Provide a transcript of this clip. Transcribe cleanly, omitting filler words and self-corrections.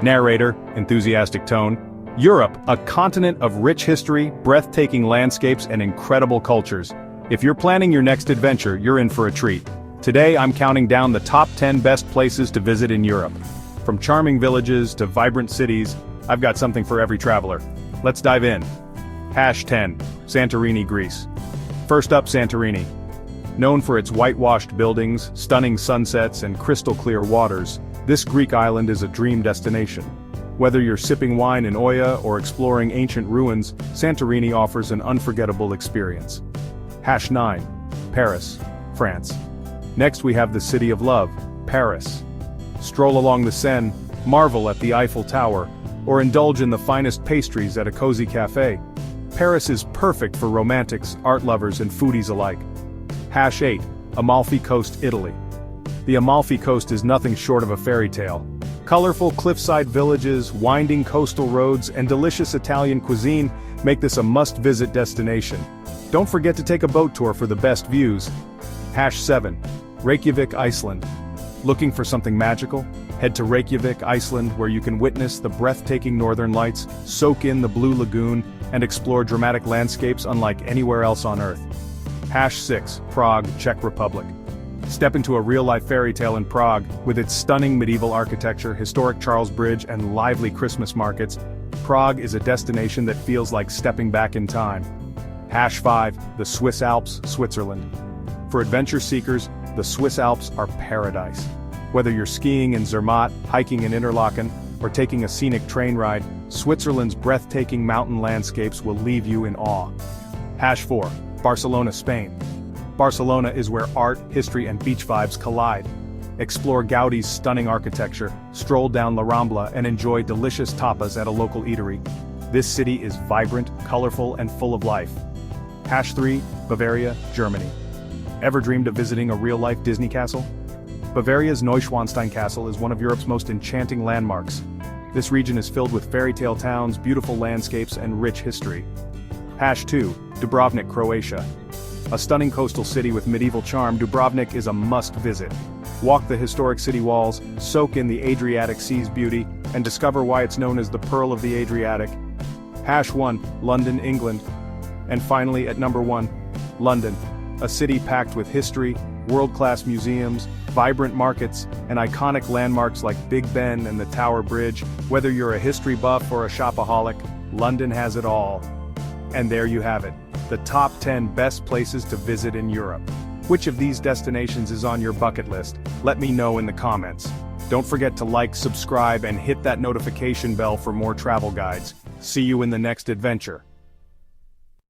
Narrator, enthusiastic tone. Europe, a continent of rich history, breathtaking landscapes, and incredible cultures. If you're planning your next adventure, you're in for a treat. Today I'm counting down the top 10 best places to visit in Europe. From charming villages to vibrant cities, I've got something for every traveler. Let's dive in. 10. Santorini, Greece. First up, Santorini. Known for its whitewashed buildings, stunning sunsets, and crystal-clear waters, this Greek island is a dream destination. Whether you're sipping wine in Oya or exploring ancient ruins, Santorini offers an unforgettable experience. 9. Paris, France. Next we have the City of Love, Paris. Stroll along the Seine, marvel at the Eiffel Tower, or indulge in the finest pastries at a cozy cafe. Paris is perfect for romantics, art lovers, and foodies alike. 8. Amalfi Coast, Italy. The Amalfi Coast is nothing short of a fairy tale. Colorful cliffside villages, winding coastal roads, and delicious Italian cuisine make this a must-visit destination. Don't forget to take a boat tour for the best views. 7. Reykjavik, Iceland. Looking for something magical? Head to Reykjavik, Iceland, where you can witness the breathtaking northern lights, soak in the blue lagoon, and explore dramatic landscapes unlike anywhere else on Earth. 6. Prague, Czech Republic. Step into a real-life fairy tale in Prague, with its stunning medieval architecture, historic Charles Bridge, and lively Christmas markets. Prague is a destination that feels like stepping back in time. 5. The Swiss Alps, Switzerland. For adventure seekers, the Swiss Alps are paradise. Whether you're skiing in Zermatt, hiking in Interlaken, or taking a scenic train ride, Switzerland's breathtaking mountain landscapes will leave you in awe. 4. Barcelona, Spain. Barcelona is where art, history, and beach vibes collide. Explore Gaudi's stunning architecture, stroll down La Rambla, and enjoy delicious tapas at a local eatery. This city is vibrant, colorful, and full of life. 3. Bavaria, Germany. Ever dreamed of visiting a real-life Disney castle? Bavaria's Neuschwanstein Castle is one of Europe's most enchanting landmarks. This region is filled with fairy tale towns, beautiful landscapes, and rich history. 2. Dubrovnik, Croatia. A stunning coastal city with medieval charm, Dubrovnik is a must-visit. Walk the historic city walls, soak in the Adriatic Sea's beauty, and discover why it's known as the Pearl of the Adriatic. 1. London, England. And finally, at number 1, London. A city packed with history, world-class museums, vibrant markets, and iconic landmarks like Big Ben and the Tower Bridge. Whether you're a history buff or a shopaholic, London has it all. And there you have it, the top 10 best places to visit in Europe. Which of these destinations is on your bucket list? Let me know in the comments. Don't forget to like, subscribe, and hit that notification bell for more travel guides. See you in the next adventure.